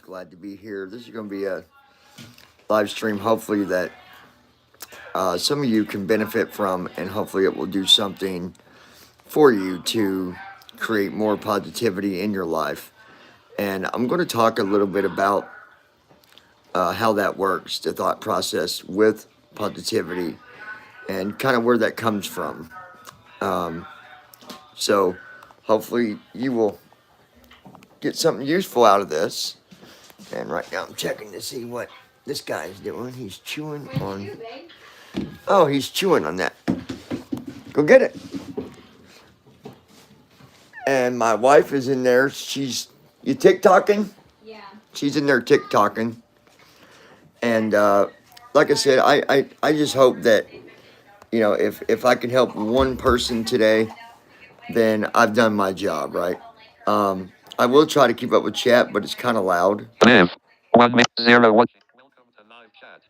glad to be here. This is going to be a live stream, hopefully, that some of you can benefit from, and hopefully, it will do something for you to create more positivity in your life. And I'm going to talk a little bit about how that works, the thought process with positivity, and kind of where that comes from. Um, so, hopefully, you will get something useful out of this. And right now, I'm checking to see what this guy's doing. He's chewing on. Oh, he's chewing on that. Go get it. And my wife is in there. You TikToking? Yeah. She's in there TikToking. And like I said, I just hope that, if I can help one person today, then I've done my job, right? I will try to keep up with chat, but it's kind of loud. Live. 1 minute 0 watching. Welcome to live chat.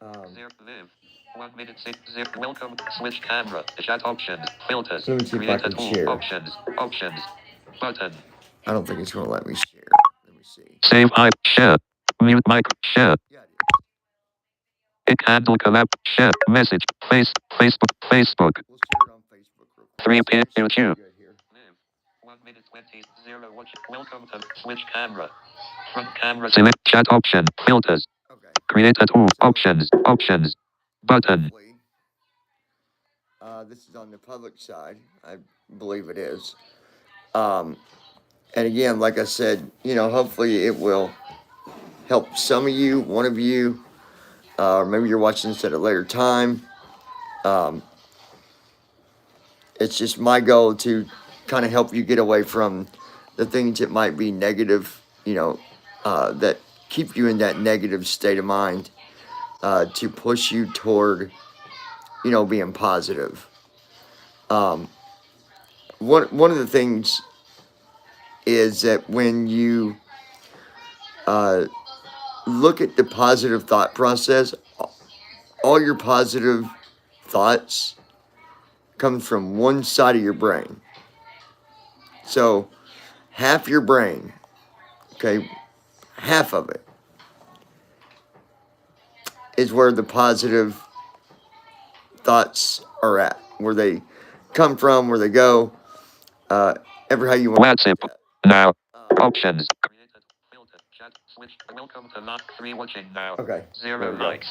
Live. 1 minute 6 zip. Welcome. Switch camera. Chat options. Filters. Let me see if I Create a can tool. share. Options. Button. I don't think it's going to let me share. Let me see. Save I. Share. Mute mic. Share. Yeah, it It handle collab. Share. Message. Facebook. is. We'll share it on Facebook real quick. 3 pin. It's YouTube. good here. Live. 1 minute 20 0 watching. Welcome to switch camera. Front camera. Select chat option. Filters. Okay. Create a tool. Options. Button. Hopefully, this is on the public side. I believe it is. And again, like I said, hopefully it will help some of you, one of you, or maybe you're watching this at a later time. It's just my goal to kind of help you get away from the things that might be negative, that keep you in that negative state of mind, to push you toward, being positive. One of the things is that when you look at the positive thought process, all your positive thoughts come from one side of your brain. So half your brain, okay, half of it is where the positive thoughts are at, where they come from, where they go, ever how you want. WhatsApp. Now. Options. Created. Filter. Chat. Switch. Welcome to not 3 watching now. Okay. 0 likes.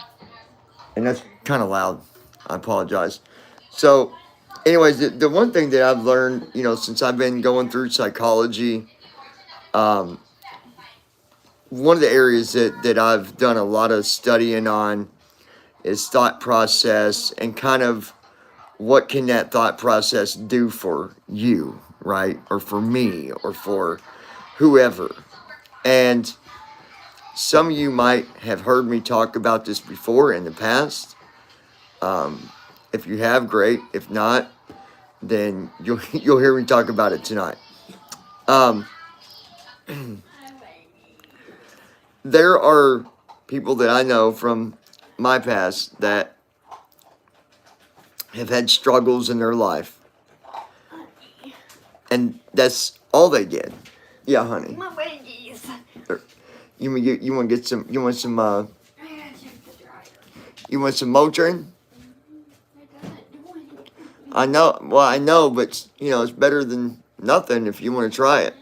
And that's kind of loud. I apologize. So, anyways, the one thing that I've learned, since I've been going through psychology, one of the areas that I've done a lot of studying on is thought process, and kind of what can that thought process do for you, right? Or for me, or for whoever. And some of you might have heard me talk about this before in the past. If you have, great. If not, then you'll hear me talk about it tonight. There are people that I know from my past that have had struggles in their life, and that's all they did. Yeah, honey. My wedgies. You want to get some? You want some? I gotta check the dryer. You want some Motrin? It doesn't do anything. I know. Well, I know, but it's better than nothing if you want to try it.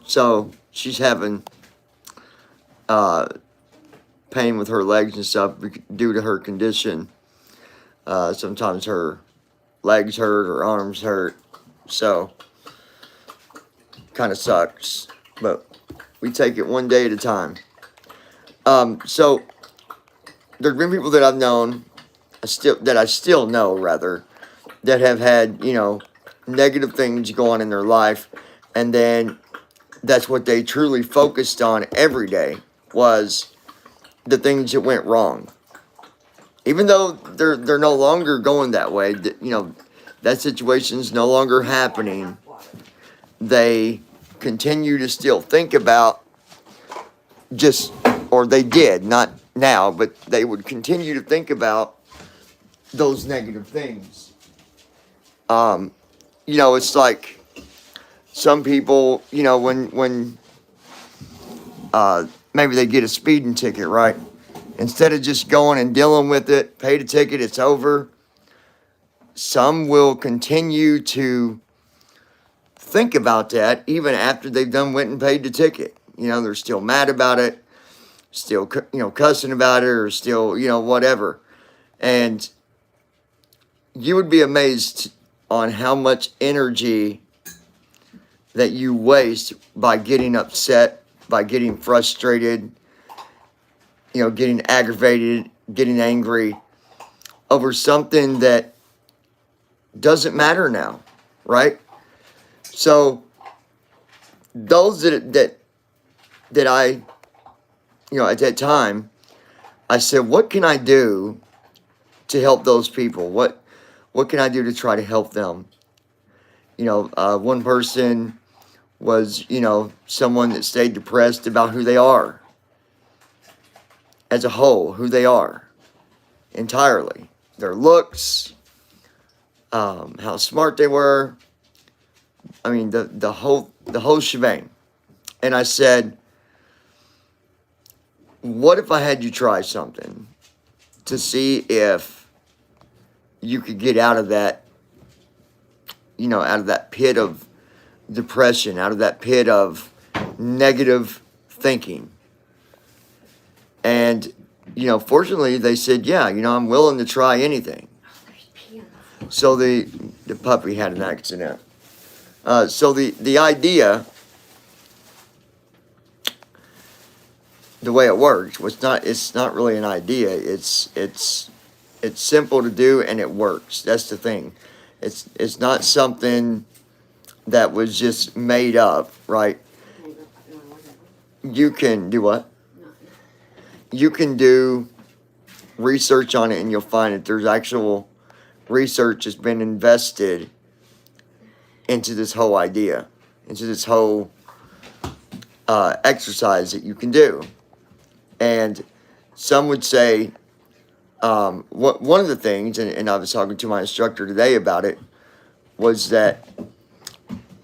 So she's having pain with her legs and stuff due to her condition. Sometimes her legs hurt, her arms hurt, so kind of sucks. But we take it one day at a time. So there's been people that I've known, that I still know rather, that have had negative things go on in their life, and then that's what they truly focused on every day, was the things that went wrong. Even though they're no longer going that way, that situation's no longer happening, they continue to still think about or they did, not now, but they would continue to think about those negative things. It's like some people, when maybe they get a speeding ticket, right? Instead of just going and dealing with it, pay the ticket, it's over. Some will continue to think about that even after they've went and paid the ticket. You know, they're still mad about it, still, cussing about it, or still, whatever. And you would be amazed on how much energy that you waste by getting upset, by getting frustrated, getting aggravated, getting angry over something that doesn't matter now, right? So those that I, at that time, I said, what can I do to help those people? What can I do to try to help them? One person was, someone that stayed depressed about who they are as a whole, who they are entirely, their looks, how smart they were. I mean, the whole shebang. And I said, what if I had you try something to see if you could get out of that, out of that pit of depression, out of that pit of negative thinking? And, fortunately they said, yeah, I'm willing to try anything. There's pee on the floor. So the puppy had an accident. So the idea, the way it works, it's not really an idea. It's simple to do and it works. That's the thing. It's not something that was just made up, right? You can do what? You can do research on it and you'll find that there's actual research has been invested into this whole idea, into this whole exercise that you can do. And some would say, one of the things, and I was talking to my instructor today about it, was that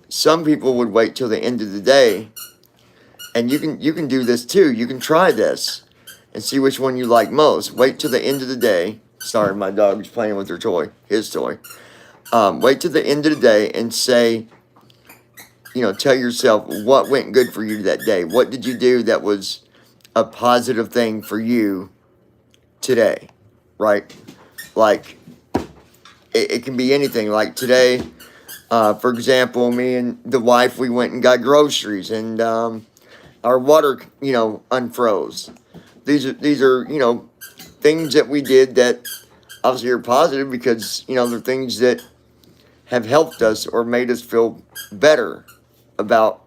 some people would wait till the end of the day, and you can do this too. You can try this and see which one you like most. Wait till the end of the day. Sorry, my dog's playing with her toy, his toy. Wait till the end of the day and say, tell yourself what went good for you that day. What did you do that was a positive thing for you today, right? Like, it can be anything. Like today, for example, me and the wife, we went and got groceries, and our water, unfroze. These are, things that we did that obviously are positive because, they're things that have helped us or made us feel better about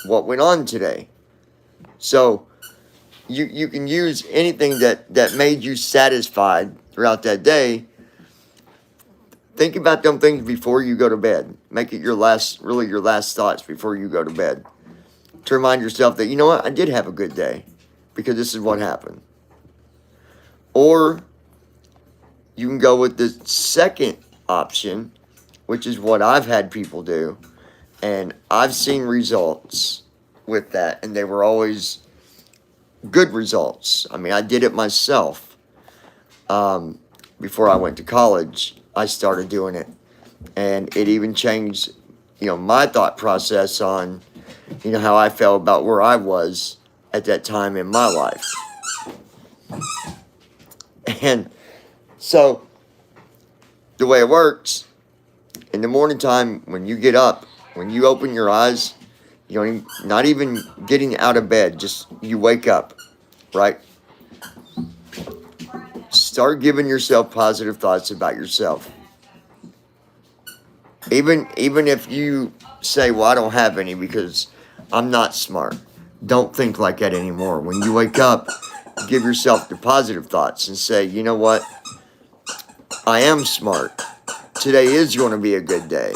what went on today. So you can use anything that made you satisfied throughout that day. Think about them things before you go to bed. Make it your last thoughts before you go to bed. To remind yourself that, what, I did have a good day because this is what happened. Or you can go with the second option, which is what I've had people do. And I've seen results with that, and they were always good results. I mean, I did it myself. Before I went to college, I started doing it. And it even changed, my thought process on, how I felt about where I was at that time in my life. And so, the way it works, in the morning time, when you get up, when you open your eyes, not even getting out of bed, just you wake up, right? Start giving yourself positive thoughts about yourself. Even if you say, well, I don't have any because I'm not smart. Don't think like that anymore. When you wake up, give yourself the positive thoughts and say, you know what? I am smart. Today is going to be a good day.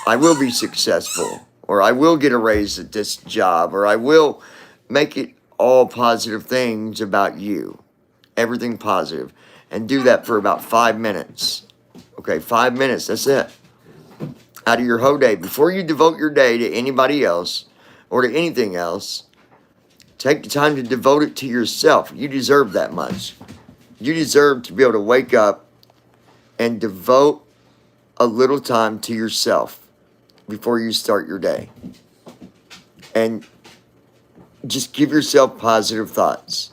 I will be successful, or I will get a raise at this job, or I will make it all positive things about you. Everything positive. And do that for about 5 minutes. Okay, 5 minutes, that's it. Out of your whole day. Before you devote your day to anybody else or to anything else, Take the time to devote it to yourself. You deserve that much. You deserve to be able to wake up and devote a little time to yourself before you start your day. And just give yourself positive thoughts.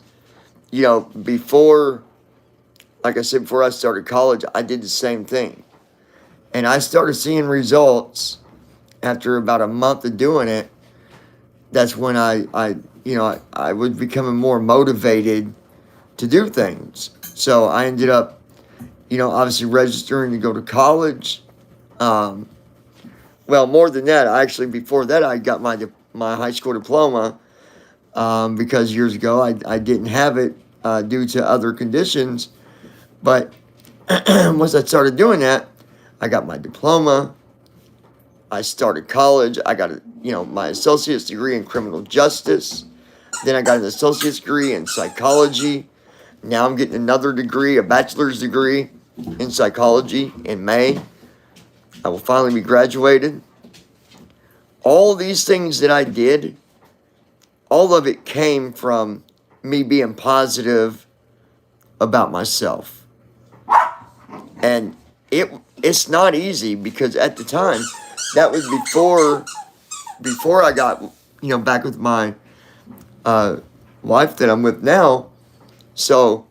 You know, before, like I said, before I started college, I did the same thing. And I started seeing results after about a month of doing it. That's when I was becoming more motivated to do things. So I ended up, obviously registering to go to college. Well, more than that, actually, before that, I got my high school diploma because years ago I didn't have it due to other conditions. But once I started doing that, I got my diploma. I started college. I got my associate's degree in criminal justice. Then I got an associate's degree in psychology. Now I'm getting another degree, a bachelor's degree in psychology in May. I will finally be graduated. All these things that I did, all of it came from me being positive about myself. And it's not easy because at the time, that was before I got, back with my wife that I'm with now. So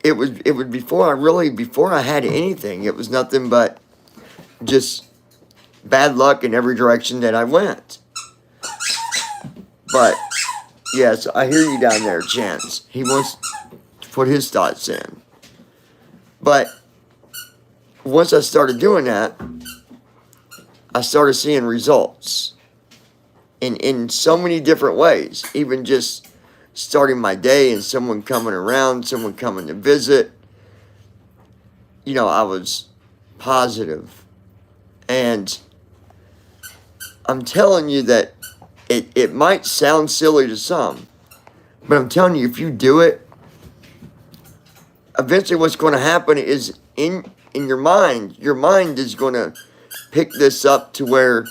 it was before I had anything. It was nothing but just bad luck in every direction that I went. But yes, I hear you down there, Chance. He wants to put his thoughts in. But once I started doing that, I started seeing results in so many different ways. Even just starting my day and someone coming around, someone coming to visit. I was positive. And I'm telling you that it might sound silly to some, but I'm telling you, if you do it, eventually what's going to happen is in your mind is going to pick this up to where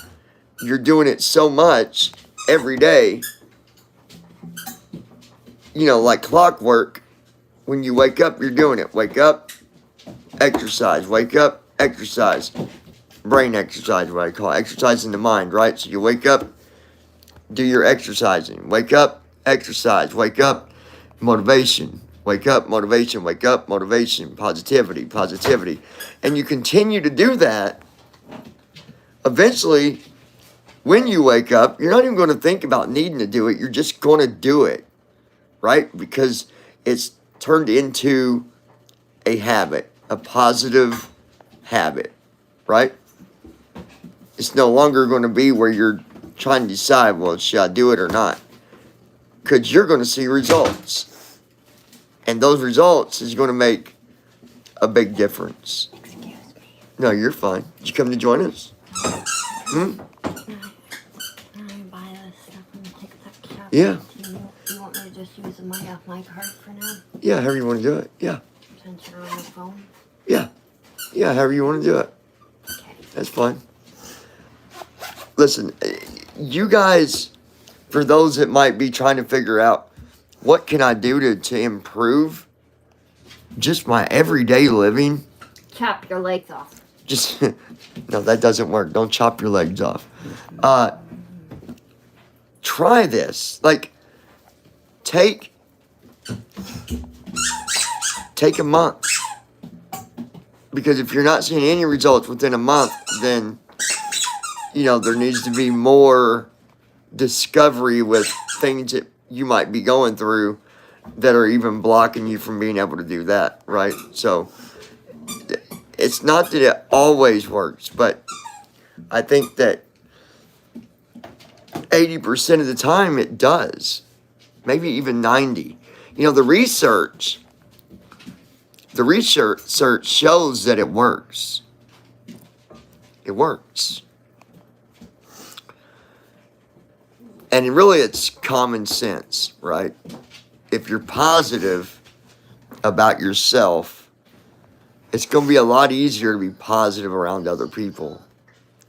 you're doing it so much every day, like clockwork. When you wake up, you're doing it. Wake up, exercise. Wake up, exercise. Brain exercise, what I call it. Exercise in the mind, right? So you wake up, do your exercising. Wake up, exercise. Wake up, motivation. Wake up, motivation. Wake up, motivation. Positivity. And you continue to do that. Eventually, when you wake up, you're not even going to think about needing to do it. You're just going to do it, right? Because it's turned into a habit, a positive habit, right? It's no longer going to be where you're trying to decide, well, should I do it or not? Because you're going to see results. And those results is going to make a big difference. Excuse me. No, you're fine. Did you come to join us? Can I buy this stuff from the TikTok shop? Yeah. You want me to just use my card for now? Yeah, however you want to do it. Yeah. Since you're on the phone? Yeah. Yeah, however you want to do it. Okay. That's fine. Listen, you guys, for those that might be trying to figure out what can I do to improve just my everyday living, Chop your legs off. just, no, that doesn't work. Don't chop your legs off. Try this. Like, take a month. Because if you're not seeing any results within a month, then there needs to be more discovery with things that you might be going through that are even blocking you from being able to do that, right? So it's not that it always works, but I think that 80% of the time it does. Maybe even 90%. The research shows that it works. It works. And really, it's common sense, right? If you're positive about yourself, it's going to be a lot easier to be positive around other people.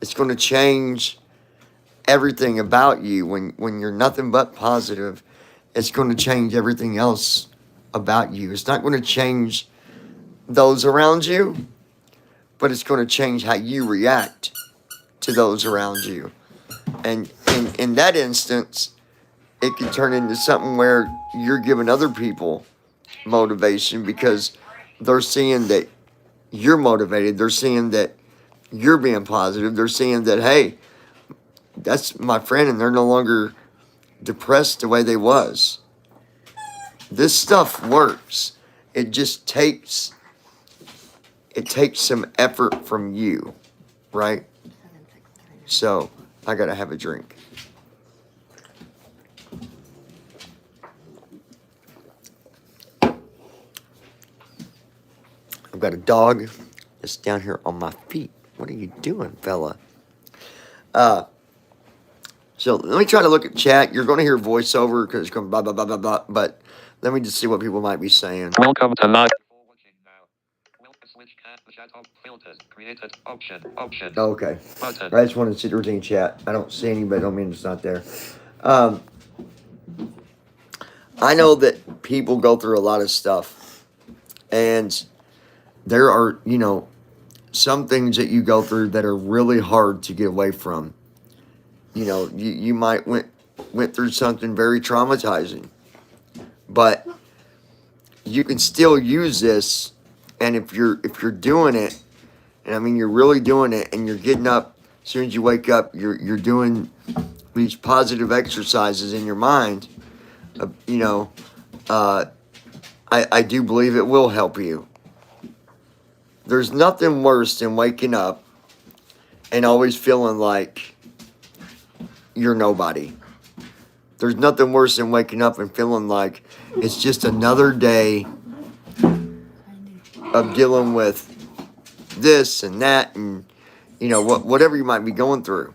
It's going to change everything about you, when you're nothing but positive, it's going to change everything else about you. It's not going to change those around you, but it's going to change how you react to those around you. And in that instance, it can turn into something where you're giving other people motivation because they're seeing that you're motivated. They're seeing that you're being positive. They're seeing that, hey, that's my friend, and they're no longer depressed the way they was. This stuff works. It just takes some effort from you, right? So I gotta have a drink. I've got a dog that's down here on my feet. What are you doing, fella? So let me try to look at chat. You're going to hear voiceover because it's going blah, blah, blah, blah, blah. But let me just see what people might be saying. Welcome to live. Before watching now. Welcome switch chat off filters. Created option. Okay. Button. I just wanted to see the routine chat. I don't see any, but I don't mean it's not there. I know that people go through a lot of stuff. And there are, some things that you go through that are really hard to get away from. You might went through something very traumatizing, but you can still use this. And if you're doing it, and I mean you're really doing it, and you're getting up as soon as you wake up, you're doing these positive exercises in your mind. I do believe it will help you. There's nothing worse than waking up and always feeling like you're nobody. There's nothing worse than waking up and feeling like it's just another day of dealing with this and that and whatever you might be going through.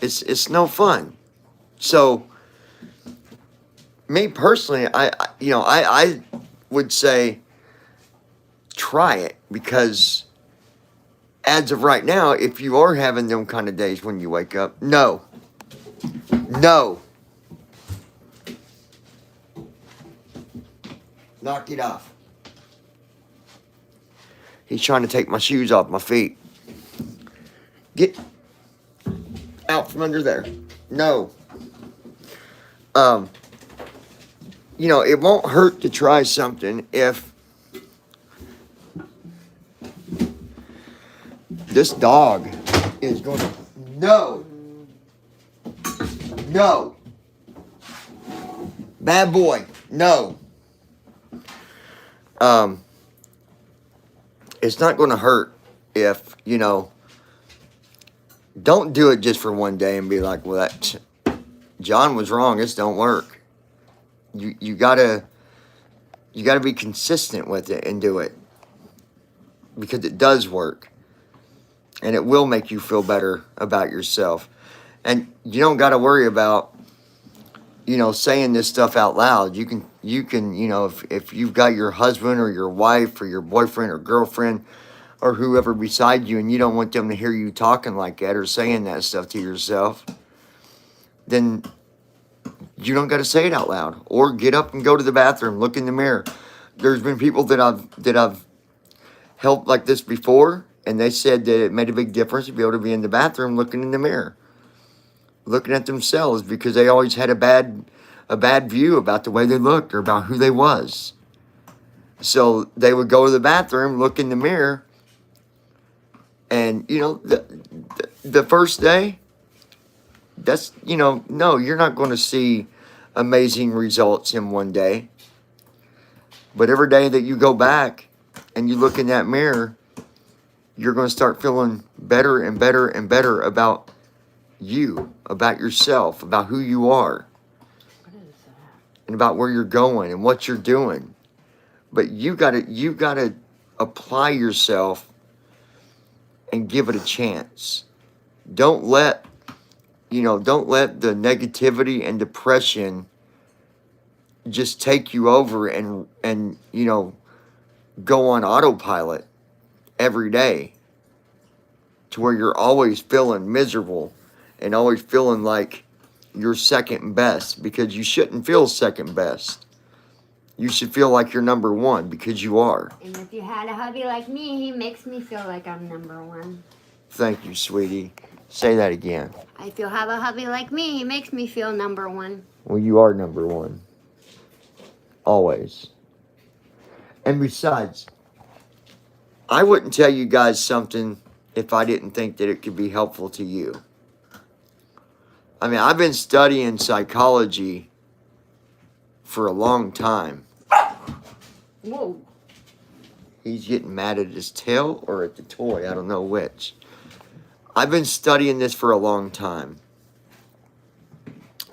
It's no fun. So me personally, I would say try it, because as of right now, if you are having them kind of days when you wake up, no. Knock it off. He's trying to take my shoes off my feet. Get out from under there. No. It won't hurt to try something if this dog is going to... No. Bad boy. No. It's not going to hurt if, don't do it just for one day and be like, well, that John was wrong. This don't work. You gotta be consistent with it and do it, because it does work. And it will make you feel better about yourself. And you don't got to worry about, saying this stuff out loud. You can, if you've got your husband or your wife or your boyfriend or girlfriend or whoever beside you, and you don't want them to hear you talking like that or saying that stuff to yourself, then you don't got to say it out loud. Or get up and go to the bathroom, look in the mirror. There's been people that I've helped like this before, and they said that it made a big difference to be able to be in the bathroom looking in the mirror, looking at themselves, because they always had a bad view about the way they looked or about who they was. So they would go to the bathroom, look in the mirror, and the first day, that's no, you're not going to see amazing results in one day. But every day that you go back and you look in that mirror, you're going to start feeling better and better and better about you, about yourself, about who you are, and about where you're going and what you're doing. But you gotta apply yourself and give it a chance. Don't let the negativity and depression just take you over and go on autopilot every day to where you're always feeling miserable and always feeling like you're second best, because you shouldn't feel second best. You should feel like you're number one, because you are. And if you had a hubby like me, he makes me feel like I'm number one. Thank you, sweetie. Say that again. If you have a hubby like me, he makes me feel number one. Well, you are number one. Always. And besides, I wouldn't tell you guys something if I didn't think that it could be helpful to you. I mean, I've been studying psychology for a long time. Whoa. He's getting mad at his tail or at the toy. I don't know which. I've been studying this for a long time.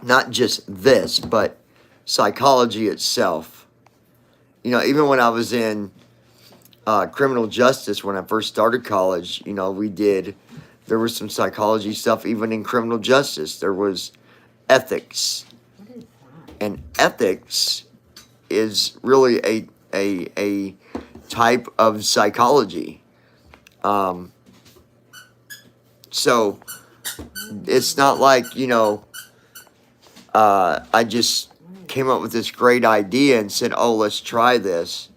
Not just this, but psychology itself. You know, even when I was in criminal justice, when I first started college, you know, there was some psychology stuff even in criminal justice. There was ethics. What is that? And ethics is really a type of psychology. So it's not like, you know, I just came up with this great idea and said, oh, let's try this.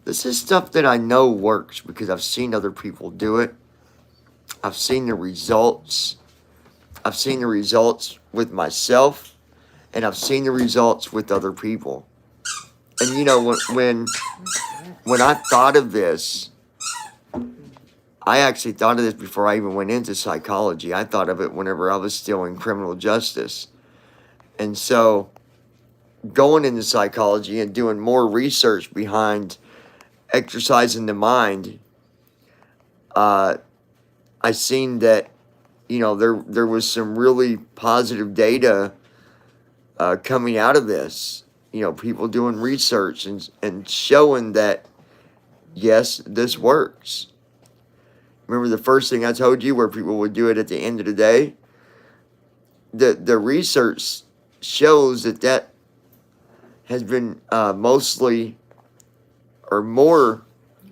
This is stuff that I know works because I've seen other people do it. I've seen the results. I've seen the results with myself, and I've seen the results with other people. And you know, when I thought of this, I actually thought of this before I even went into psychology. I thought of it whenever I was still in criminal justice. And so, going into psychology and doing more research behind exercising the mind, I seen that, you know, there was some really positive data coming out of this. You know, people doing research and showing that, yes, this works. Remember the first thing I told you where people would do it at the end of the day? The research shows that has been mostly or more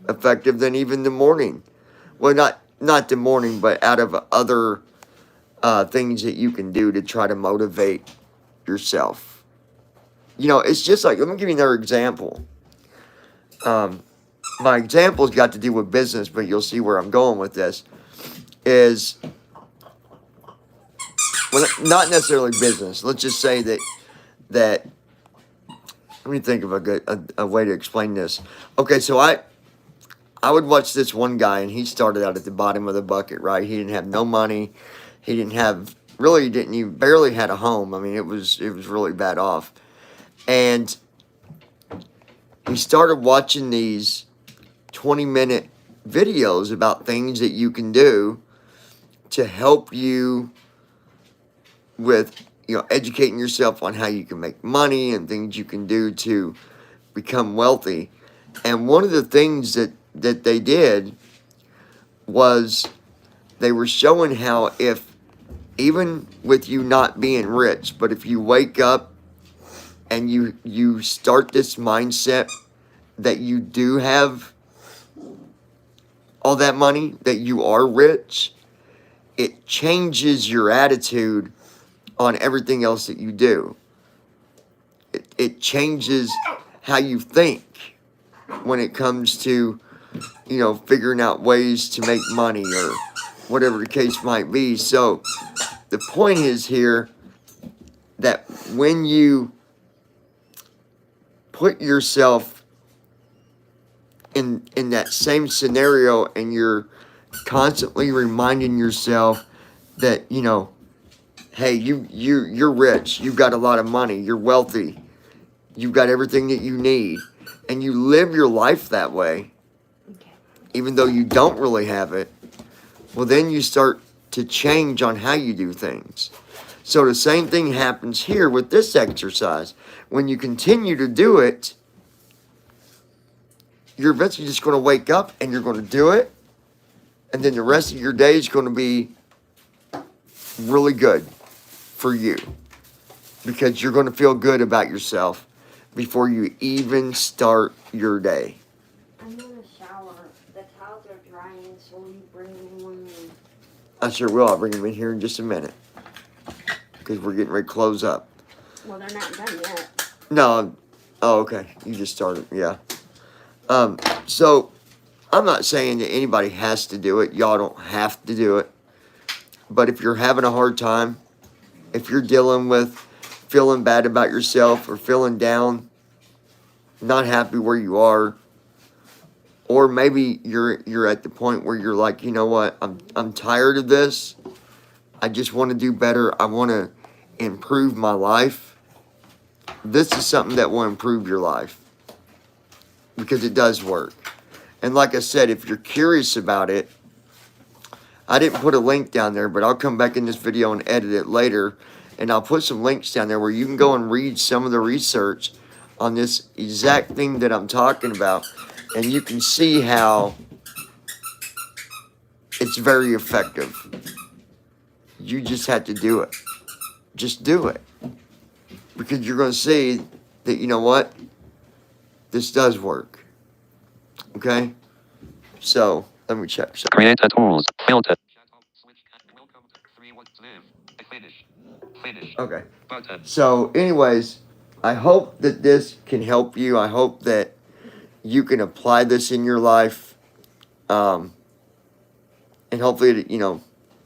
effective than even the morning. Well, not the morning, but out of other things that you can do to try to motivate yourself. You know, it's just like, let me give you another example. My example's got to do with business, but you'll see where I'm going with this. Is, well, not necessarily business. Let's just say that let me think of a way to explain this. Okay, so I would watch this one guy, and he started out at the bottom of the bucket, right? He didn't have no money. He didn't have, really didn't even, barely had a home. I mean, it was really bad off. And he started watching these 20-minute videos about things that you can do to help you with, you know, educating yourself on how you can make money and things you can do to become wealthy. And one of the things that they did was they were showing how if, even with you not being rich, but if you wake up and you start this mindset that you do have all that money, that you are rich, it changes your attitude on everything else that you do. It changes how you think when it comes to, you know, figuring out ways to make money or whatever the case might be. So the point is here that when you put yourself in that same scenario and you're constantly reminding yourself that, you know, hey, you're rich, you've got a lot of money, you're wealthy, you've got everything that you need, and you live your life that way, Okay. even though you don't really have it, well, then you start to change on how you do things. So the same thing happens here with this exercise. When you continue to do it, you're eventually just going to wake up and you're going to do it, and then the rest of your day is going to be really good for you, because you're going to feel good about yourself before you even start your day. I'm in the shower. The towels are drying, so will you bring me one? I sure will. I'll bring them in here in just a minute. because we're getting ready to close up. Well, they're not done yet. No. Oh, okay. You just started. Yeah. So I'm not saying that anybody has to do it. Y'all don't have to do it. But if you're having a hard time, if you're dealing with feeling bad about yourself or feeling down, not happy where you are, or maybe you're at the point where you're like, you know what, I'm tired of this. I just want to do better. I want to improve my life. This is something that will improve your life because it does work. And like I said, if you're curious about it, I didn't put a link down there, but I'll come back in this video and edit it later. And I'll put some links down there where you can go and read some of the research on this exact thing that I'm talking about. And you can see how it's very effective. You just have to do it. Just do it. Because you're going to see that, you know what? This does work. Okay? So, let me check. Creator tools. Filter. Welcome to 3 1 live. Finish. Finish. Okay. Button. So, anyways, I hope that this can help you. I hope that you can apply this in your life. And hopefully, you know,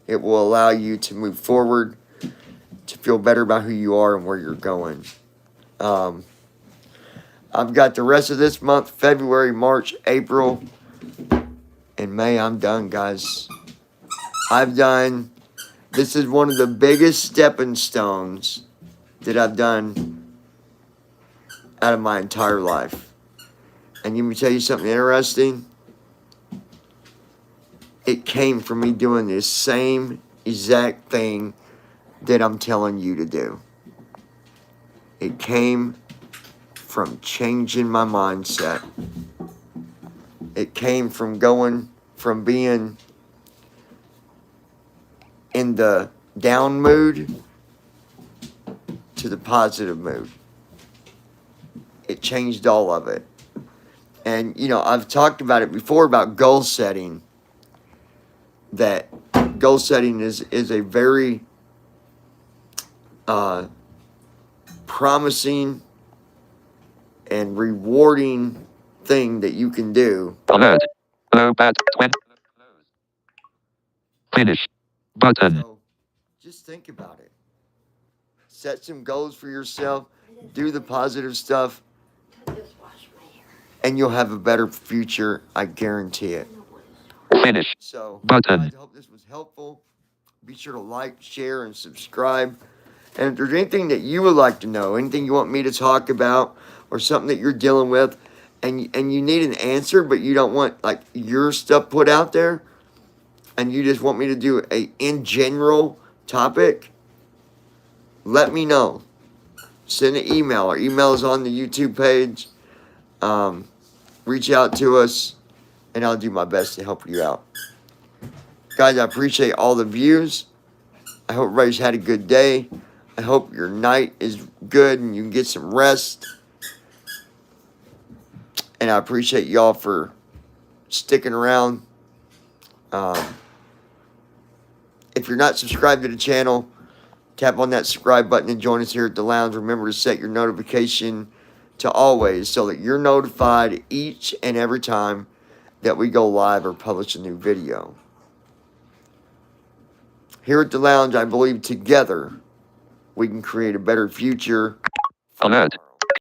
it will allow you to move forward, to feel better about who you are and where you're going. I've got the rest of this month, February, March, April, and May. I'm done, guys. This is one of the biggest stepping stones that I've done out of my entire life. And let me tell you something interesting. It came from me doing this same exact thing that I'm telling you to do. It came from changing my mindset. It came from going from being in the down mood to the positive mood. It changed all of it. And, you know, I've talked about it before about goal setting. That goal setting is a very promising and rewarding thing that you can do. Alert. Low bat. 20. Finish. Button. So just think about it. Set some goals for yourself. Do the positive stuff. I just washed my hair. And you'll have a better future. I guarantee it. Finish. So, Button. guys, I hope this was helpful. Be sure to like, share, and subscribe. And if there's anything that you would like to know, anything you want me to talk about, or something that you're dealing with, and you need an answer, but you don't want like your stuff put out there, and you just want me to do a in general topic, let me know. Send an email. Our email is on the YouTube page. Reach out to us, and I'll do my best to help you out. Guys, I appreciate all the views. I hope everybody's had a good day. I hope your night is good and you can get some rest. And I appreciate y'all for sticking around. If you're not subscribed to the channel, tap on that subscribe button and join us here at the lounge. Remember to set your notification to always so that you're notified each and every time that we go live or publish a new video. Here at the lounge, I believe together we can create a better future. Alert.